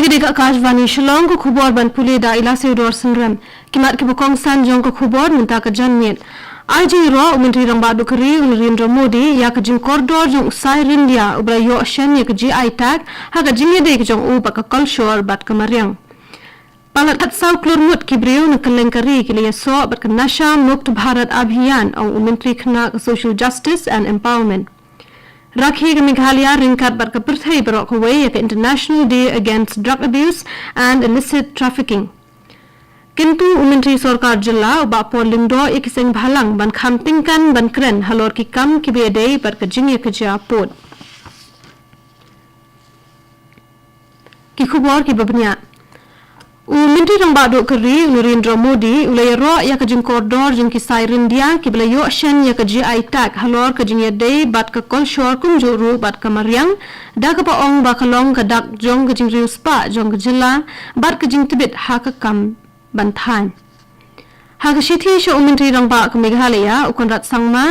Gede Akashwani Shillong ko khubor ban puli da Illicit dor senrem kimat ki bokong san jong ko khubor minta ka janmit jingiaroh Myntri Rangbahduh kari Narendra Modi ya ka jingkordor jong Ksai Ryndia ubra yo shen ya ka tag ha ka jingiaded jong ka kolshor bat ka maryang Palat Klur ngut ki briew na kylleng kari ki ïasoh bat ka Nasha Mukt Bharat Abhiyan au Myntri Khynnah Social Justice and Empowerment Rakhe ke Meghalaya ryngkat bat ka pyrthei baroh kawei ke International Day Against Drug Abuse and Illicit Trafficking. Kyntu Myntri Sarkar Jilla ba Paul Lyngdoh ik sengbhalang ban kham tyngkan ban kren halor ki kam ki bedei bat ka jingiaroh pod. Ki khubor ki babnya. Myntri Rangbahduh kari Narendra Modi ulairo ya ka jingkordor jong Ksai Ryndia ki belayo shen ya ka tag halor ka jingiaded bat ka kolshor kumjuru bat ka maryang da ka paong ba kalong ka dak jong ka jingriu spa jong ka jilla bat ka jingtibit ha ka kam bantan ha ka shithi sha Myntri Rangbahduh ka Meghalaya ukon rat sangma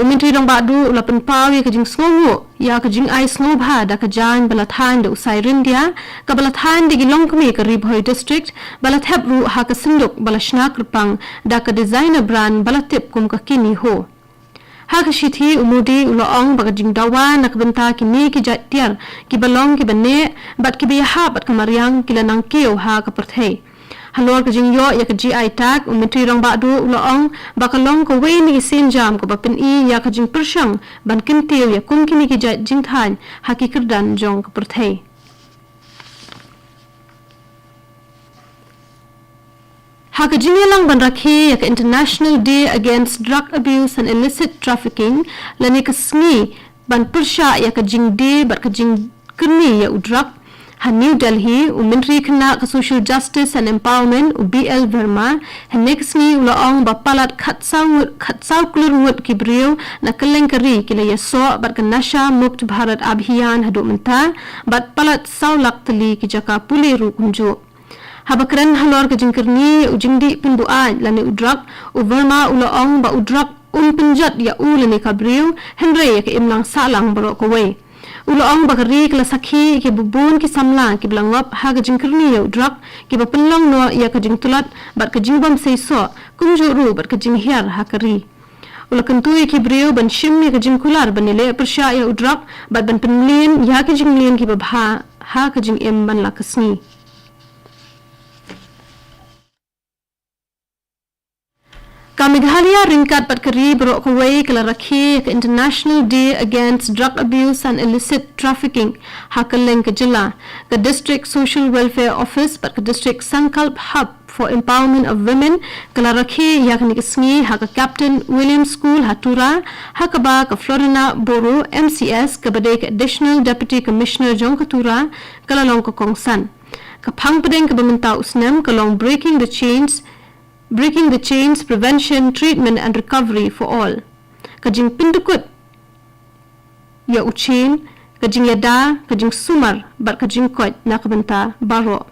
Myntri Rangbahduh ulapan paw ya ka jing sngongu ya ka jing ai snobha da ka jan balatan da Ksai Ryndia ka balatan de gilong kami ka ribhoi district balathep ru ha ka sinduk balashnak rupang da ka designer brand balatip kum ka kini ho ha ka shithi umudi uloong ba ka jing dawa na ka benta ki ni ki jatiar ki balong ki bane bat ki biha bat ka maryang kilanang keo ha ka pyrthei halor ka jingyo ya ka tag Myntri Rangbahduh uloong bakalong kawei ni sin jam ko bapin ya ka jing persyang ban Kyntu ya kum kini ki jingthan haki kerdan jong ka pyrthei ha ka jingialang ban Rakhe ya ka International Day Against Drug Abuse and Illicit Trafficking lani ka sngi ban persya ya ka jingde bat ka jing kini ya udrak New Delhi Myntri Khynnah Social Justice and Empowerment BL Verma Henexni uloong ba Palat khatsau Klur ngut ki briew na kylleng kari ki ïasoh bat ka Nasha Mukt Bharat Abhiyan hadu menta bat Palat saulak tali ki jaka puli ru kunjo habakran halor ka jingkerni ujingdi pinbuan lani udrak Verma uloong ba udrak penjat ya lani ka briew henry ya ka imlang salang baroh kawei uloong bakari kala sakhi ki bubun ki samla ki blangop ha ka jingkerni ya udrak ki bapenlong no ya ka jingtulat bat ka jingbam seiso kumjuru bat ka jinghiar ha kari Kyntu ki briew ban shim ya ka jingkular banile persya ya udrak bat ban penlin ya ka jinglin ki babha ha ka jingim ban lakasni ka Meghalaya ryngkat bat kari baroh kawei kala Rakhe ka International Day Against Drug Abuse and Illicit Trafficking ha kylleng ka jilla ka District Social Welfare Office bat ka District Sankalp Hub for Empowerment of Women kala Rakhe ya ka nikasngi ha ka Captain William School Hatura ha ka ba ka Florina Boro MCS ka badai ka Additional Deputy Commissioner jong Katura kala long ka kongsan ka phangpadeng ka bamenta usnem ka long Breaking the Chains, Prevention, Treatment and Recovery for All. Kajing pindukut ya uchin, kajing yada, kajing sumar, bat kajing kot na kabenta baroh.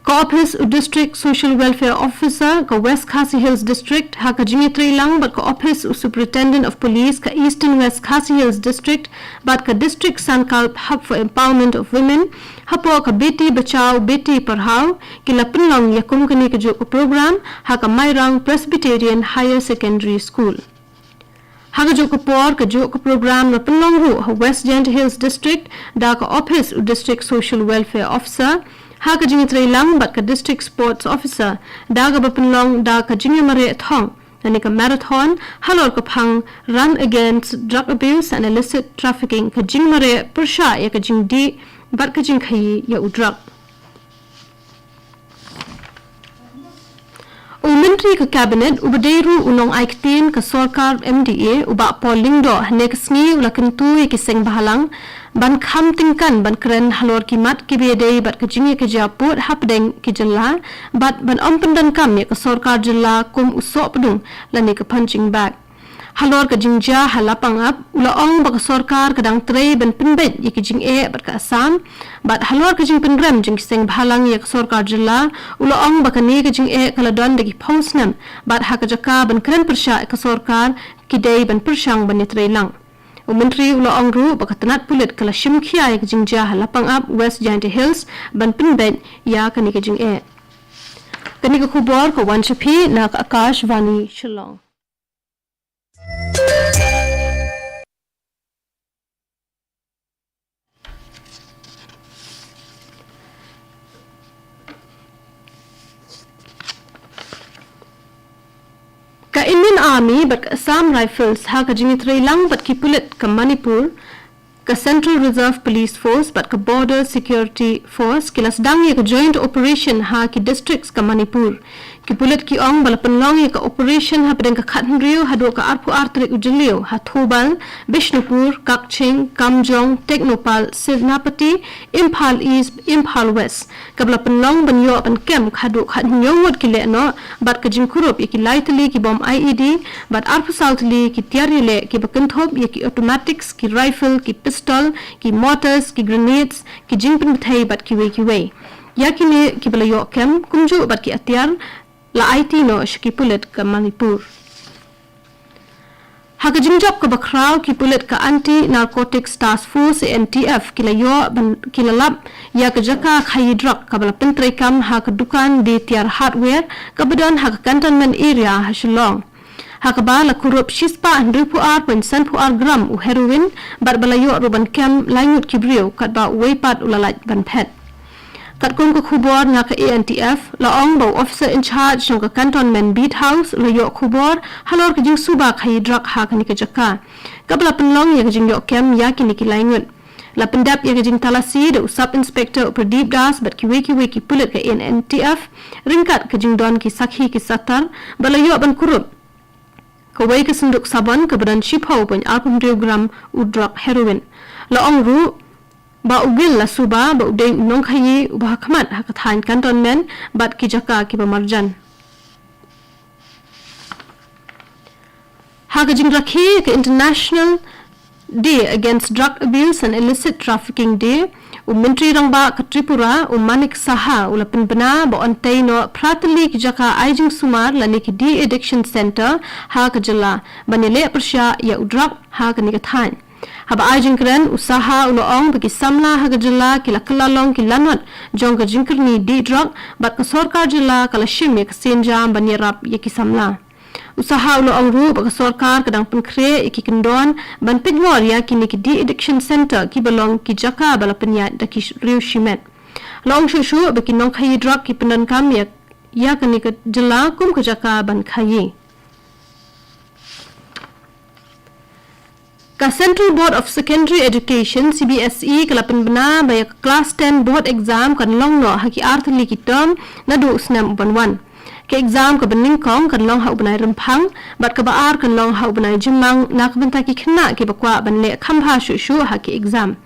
Ka Office District Social Welfare Officer ka West Khasi Hills District ha kajing lang bat ka Office Superintendent of Police ka Eastern West Khasi Hills District bat ka District Sankalp Hub for Empowerment of Women hapo ka Beti Bachao Beti Parhao kila penlong ya kum kini ka program ha ka Mairang Presbyterian Higher Secondary School ha ka program na penlong ru ha West Gent Hills District da ka Office District Social Welfare Officer ha ka lang bat ka District Sports Officer da ka bapenlong da ka mare thong nani ka marathon halor ka phang Run Against Drug Abuse and Illicit Trafficking ka mare persya ya ka di bat ka khai ya udrak Myntri ka Cabinet ubadeiru unong aiktin ka Sarkar MDA uba Paul Lyngdoh nekasni ula Kyntu ki sengbhalang ban kham tyngkan ban kren halor ki mat ki bedei bat ka jingi ka japut hapdeng ki jilla bat ban ompendan kam ya ka Sarkar jilla kum usop dung lani ka punching bag halor ka jingja halapang up ulaong ba ka Sarkar kadang trei ban pinbet ya ki jing bat ka Assam bat halor ka jing penrem jing sengbhalang ya ka Sarkar jilla ulaong ba ka ni ka jing kala don de ki posnam bat ha ka jaka ban kren persya ka Sarkar ki dei ban persyang ban trei lang Myntri ulo angru bakatanat pulit kala shimkhia ya jingjia halapang up West Giant Hills ban pinben ya kani ka jing e. Kani ka khubor ko Wanchapi na Akashwani Shillong. Ka Indian Army but ka Assam Rifles ha ka Myntri Lang but ki pulit ka Manipur ka Central Reserve Police Force but ka Border Security Force kilas dang ya ka Joint Operation ha ki districts ka Manipur ki pulit ki ong balapan long ya ka operation ha pedang ka Khatnriu ha do ka arpu artrik ujeliu ha Thobal Bishnupur Kakching Kamjong Teknopal Sirnapati Imphal East Imphal West ka balapan long banyo ban kem ha do ka nyongwat ki le no bat ka jingkurup ya ki lightly ki bomb IED bat arpu southly ki tiari le ki bakanthop ya ki automatics ki rifle ki pistol ki mortars ki grenades ki jingpin bthei bat ki wei ya ki ne ki balayo kem kumju bat ki atiar la IT no shki pulit ka Manipur haka jingjap ka bakraw ki pulit ka Anti Narcotics Task Force NTF kilayo ban kilalap ya ka jaka khayidrak ka bala pentrei kam haka dukan di tiar hardware ka badan haka cantonment area ha Shillong haka bala kurup shispa andripu ar pensan pu ar gram u heroin bat balayo ruban kem langut ki briew kat ba weipat ulalaj ban pet kat kum ka khubor nga ka ANTF laong bo officer in charge ng ka cantonment beat house layo khubor halor ka jing suba khayidrak ha ka ni ka jaka kabla penlong ya ka jing yo kem ya ki ni ki langut la pendap ya ka jing talasi de sub inspector Pradeep Das bat ki weki pulit ka ANTF ringkat ka jing don ki sakhi ki satar balayo ban kurup kawei ka sunduk sabon ka badan shipau pun 800 gram udrak heroin laong ru ba ugil la suba ba udai nong khayi ba khmat ha kathain cantonment bat ki jaka ki ba marjan ha ka jing Rakhe ka International Day Against Drug Abuse and Illicit Trafficking Day Myntri Rangbahduh ka Tripura Manik Saha ulapin bana ba ontay no pratali ki jaka aijing sumar lani ki de-addiction center ha ka jala banile persya ya udrak ha ka ni kathain haba ajing kren usaha uloong bagi samla haga jala kila kelalong kilanot jong ka jingkerni di drug bat ka sorkar jala kala shim ya kasenjam banyerap ya ki samla usaha uloong ru baka sorkar kadang penkre iki kendon ban pigwar ya kini ki di addiction center ki balong ki jaka bala penyat da ki riu shimet long shushu baki nong khayi drug ki pendan kam ya kani ka jala kum ka jaka ban khayi ka Central Board of Secondary Education CBSE kalapan bana baya class 10 board exam kan long no haki arthli ki term na do snam uban ke exam ka bening kong kan long ha ubanai rempang bat ka baar kan long ha ubanai jimang nak benta ki khna ki bakwa ban le khambha shu haki exam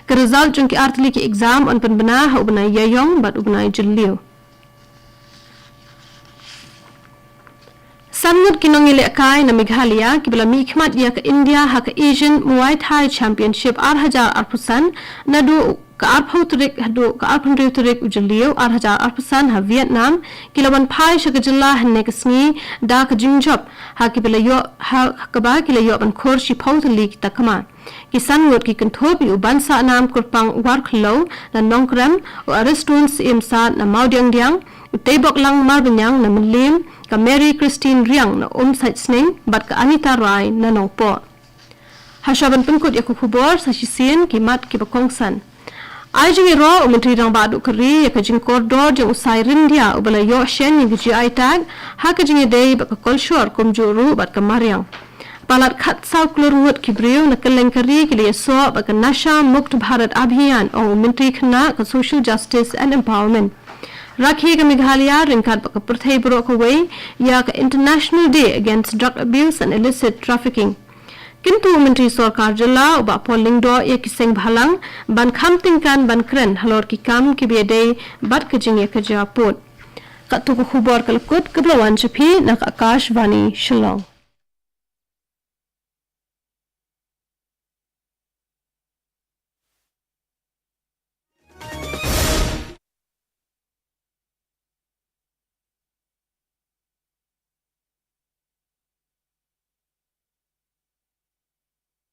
ka result jung ki arthli ki exam on pan bana ha ubanai yayong bat ubanai jilliu Samnut kinong ilekay na Meghalaya kibala mikmat ya ka India ha ka Asian Muay Thai Championship 8,000 na do ka arpauturik hado ka arpauturik ujaliu 8,000 ha Vietnam kilawan phai shakajalla hanne kasngi da ka jingjop ha kibala yo ha kaba kila yo ban khor shi pautali takama kisan ngut ki kanthop yu bansa nam kurpang warkhlo na nongkram o arestun imsa na maudiang utebok lang marbanyang na mlim ka Mary Christine Riang na site sning bat ka Anita Rai na nongpo hashaban pengkut ya khubor sa shisin ki mat ki bakongsan ai jingiaroh Myntri Rangbahduh kari ya ka jingkordor jong Ksai Ryndia ubala yo shen ni GI tag ha ka jingiaded ba ka kolshor kumjuru bat ka mariang Palat khat sau Klur ngut ki briew na kylleng kari ki ïasoh ba ka Nasha Mukt Bharat Abhiyan o Myntri Khynnah ka Social Justice and Empowerment Rakhe ka Meghalaya ryngkat ba ka pyrthei baroh kawei ya ka International Day Against Drug Abuse and Illicit Trafficking Kyntu Myntri Sarkar Jilla uba Paul Lyngdoh ya ki sengbhalang ban kham tyngkan ban kren halor ki kam ki biadei bat ka jingya ka japut ka tu khubor kalkut kablawan chapi na Akashwani Shillong